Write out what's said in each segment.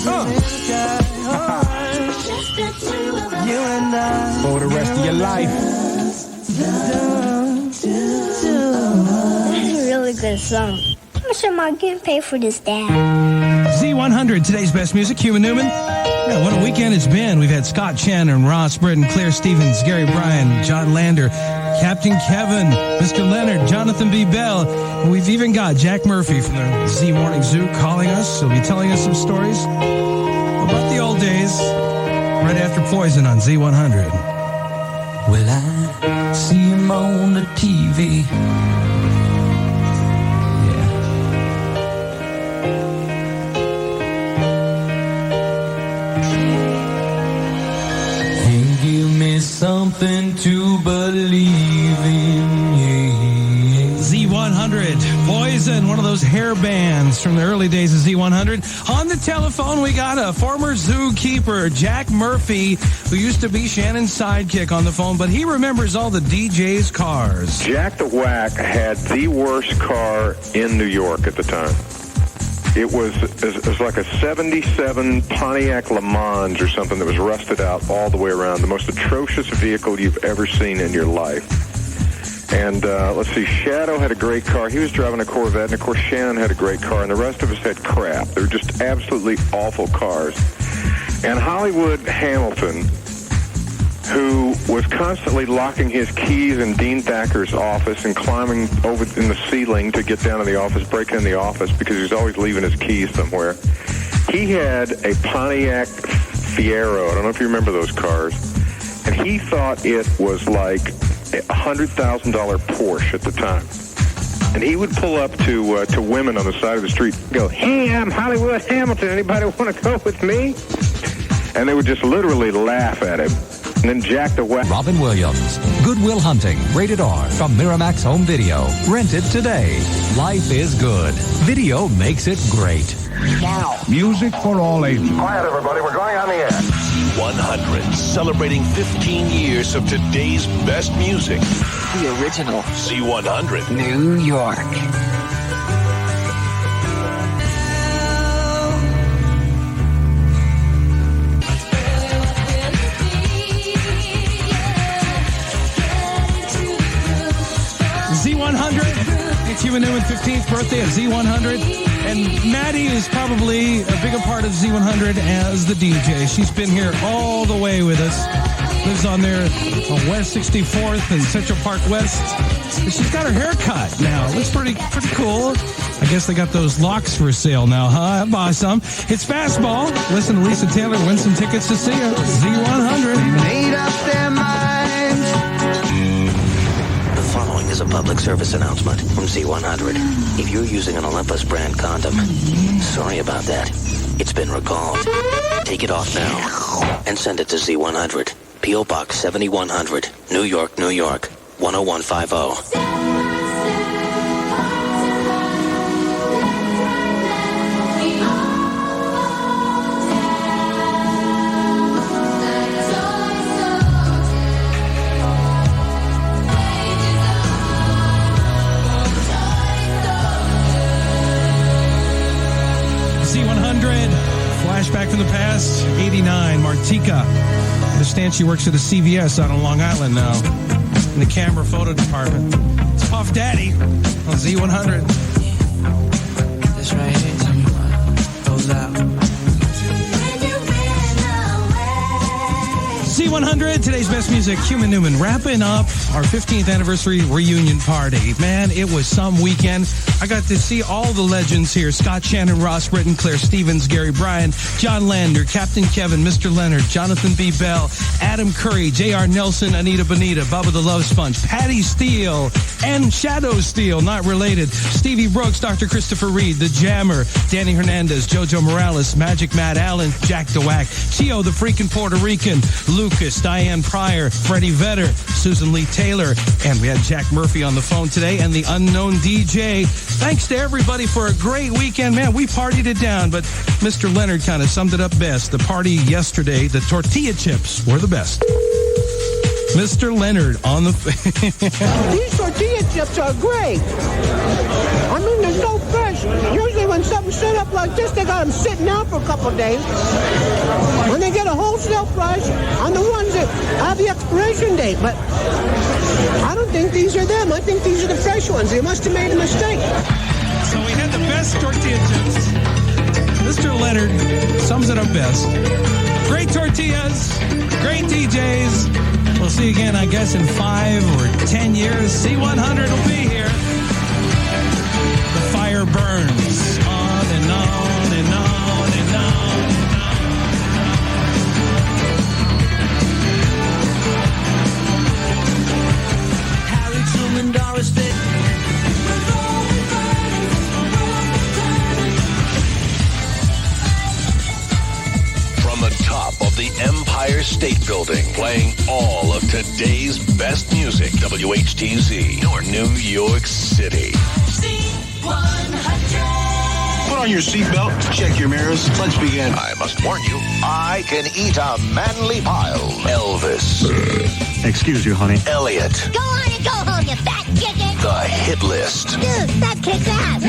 You and I. For the rest of your life. This is a really good song. How much am I getting paid for this, Dad? Z100, today's best music. Human Numan. Yeah, what a weekend it's been. We've had Scott Shannon, Ross Britton, Claire Stevens, Gary Bryan, John Lander, Captain Kevin, Mr. Leonard, Jonathan B. Bell. And we've even got Jack Murphy from the Z Morning Zoo calling us. He'll be telling us some stories about the old days right after Poison on Z100. Well, I see him on the TV. Something to believe in, yeah. Z100, Poison, one of those hair bands from the early days of Z100. On the telephone, we got a former zookeeper, Jack Murphy, who used to be Shannon's sidekick on the phone, but he remembers all the DJ's cars. Jack the Whack had the worst car in New York at the time. It was like a 77 Pontiac Le Mans or something that was rusted out all the way around. The most atrocious vehicle you've ever seen in your life. And let's see, Shadow had a great car. He was driving a Corvette, and of course Shannon had a great car, and the rest of us had crap. They were just absolutely awful cars. And Hollywood Hamilton, who was constantly locking his keys in Dean Thacker's office and climbing over in the ceiling to get down to the office, break in the office, because he was always leaving his keys somewhere. He had a Pontiac Fiero. I don't know if you remember those cars. And he thought it was like a $100,000 Porsche at the time. And he would pull up to women on the side of the street and go, "Hey, I'm Hollywood Hamilton. Anybody want to go with me?" And they would just literally laugh at him. And then Jack the Whack. Robin Williams, Good Will Hunting, rated R, from Miramax Home Video. Rent it today. Life is good. Video makes it great. Now, music for all ages. Quiet, everybody. We're going on the air. Z100, celebrating 15 years of today's best music. The original. Z100. New York. Z100. It's Human Numan 15th birthday of Z100. And Maddie is probably a bigger part of Z100 as the DJ. She's been here all the way with us. Lives on there on West 64th and Central Park West. And she's got her hair cut now. Looks pretty cool. I guess they got those locks for sale now, huh? I bought some. It's Fastball. Listen to Lisa Taylor. Win some tickets to see her. Z100. Made up their minds. The following is a public service announcement from Z100. If you're using an Olympus brand condom, sorry about that. It's been recalled. Take it off now and send it to Z100. P.O. Box 7100, New York, New York, 10150. Z100, flashback from the past, 89, Martika. I understand she works at a CVS out on Long Island now, in the camera photo department. It's Puff Daddy on Z100. This right here, tell me what goes out. Z100, today's best music, Human Numan, wrapping up our 15th anniversary reunion party. Man, it was some weekend. I got to see all the legends here. Scott Shannon, Ross Britton, Claire Stevens, Gary Bryan, John Lander, Captain Kevin, Mr. Leonard, Jonathan B. Bell, Adam Curry, J.R. Nelson, Anita Bonita, Bubba the Love Sponge, Patty Steele, and Shadow Steele, not related, Stevie Brooks, Dr. Christopher Reed, The Jammer, Danny Hernandez, Jojo Morales, Magic Matt Allen, Jack the Whack, Chio the freaking Puerto Rican, Lucas, Diane Pryor, Freddie Vedder, Susan Lee Taylor, and we had Jack Murphy on the phone today, and the unknown DJ. Thanks to everybody for a great weekend. Man, we partied it down, but Mr. Leonard kind of summed it up best. The party yesterday, the tortilla chips were the best. Mr. Leonard on the... These tortilla chips are great. I mean, they're so fresh. Usually when when something's set up like this, they got them sitting out for a couple of days. When they get a wholesale price on the ones that have the expiration date. But I don't think these are them. I think these are the fresh ones. They must have made a mistake. So we had the best tortilla chips. Mr. Leonard sums it up best. Great tortillas, great DJs. We'll see you again, I guess, in 5 or 10 years. Z100 will be here. The fire burns on and on and on and on. Harry Truman, Doris Day. From the top of the Empire State Building, playing all of today's best music. WHTZ, New York City. Z100. Put on your seatbelt, check your mirrors. Let's begin. I must warn you, I can eat a manly pile. Elvis. Excuse you, honey. Elliot. Go on and go home, you fat chicken. The hit list. Dude, that kicks ass.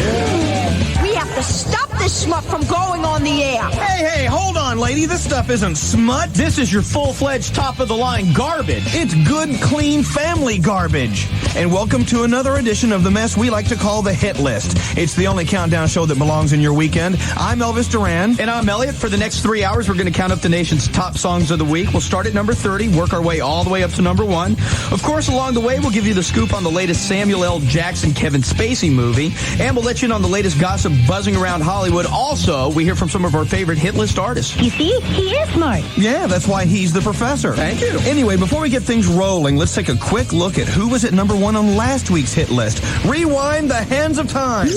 We have to stop this smut from going on the air. Hey, hold on, lady. This stuff isn't smut. This is your full-fledged, top-of-the-line garbage. It's good, clean family garbage. And welcome to another edition of the mess we like to call the Hit List. It's the only countdown show that belongs in your weekend. I'm Elvis Duran. And I'm Elliot. For the next 3 hours, we're going to count up the nation's top songs of the week. We'll start at number 30, work our way all the way up to number 1. Of course, along the way, we'll give you the scoop on the latest Samuel L. Jackson, Kevin Spacey movie. And we'll let you in on the latest gossip buzzing around Hollywood. Also, we hear from some of our favorite hit list artists. You see? He is smart. Yeah, that's why he's the professor. Thank you. Anyway, before we get things rolling, let's take a quick look at who was at number 1 on last week's hit list. Rewind the hands of time.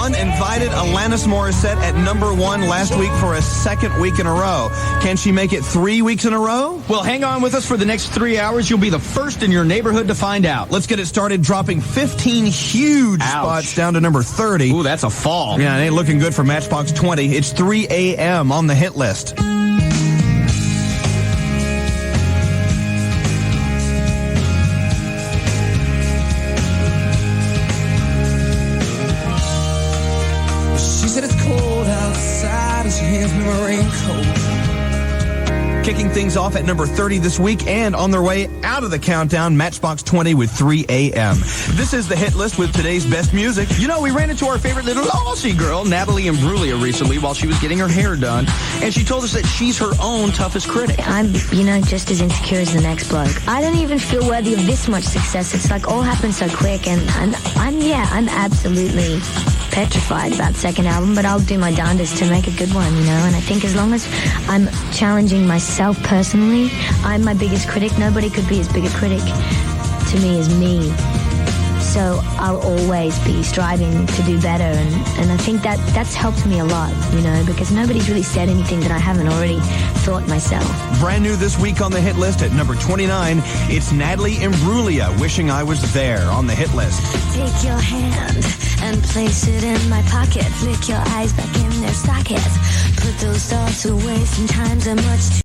Uninvited Alanis Morissette at number 1 last week for a second week in a row. Can she make it 3 weeks in a row? Well, hang on with us for the next 3 hours. You'll be the first in your neighborhood to find out. Let's get it started, dropping 15 huge spots down to number 30. Ooh, that's a fall. Yeah, it ain't looking good for Matchbox 20. It's 3 a.m. on the hit list. She hands me my raincoat. Kicking things off at number 30 this week and on their way out of the countdown, Matchbox 20 with 3 a.m. This is the hit list with today's best music. You know, we ran into our favorite little Aussie girl, Natalie Imbruglia, recently while she was getting her hair done, and she told us that she's her own toughest critic. I'm, just as insecure as the next bloke. I don't even feel worthy of this much success. It's like all happened so quick, and I'm absolutely petrified about the second album, but I'll do my darndest to make a good one, and I think as long as I'm challenging myself personally, I'm my biggest critic. Nobody could be as big a critic to me as me. So I'll always be striving to do better, and I think that's helped me a lot, because nobody's really said anything that I haven't already thought myself. Brand new this week on the hit list at number 29, it's Natalie Imbruglia, Wishing I Was There on the hit list. Take your hand and place it in my pocket. Flick your eyes back in their sockets. Put those thoughts away. Sometimes I'm much too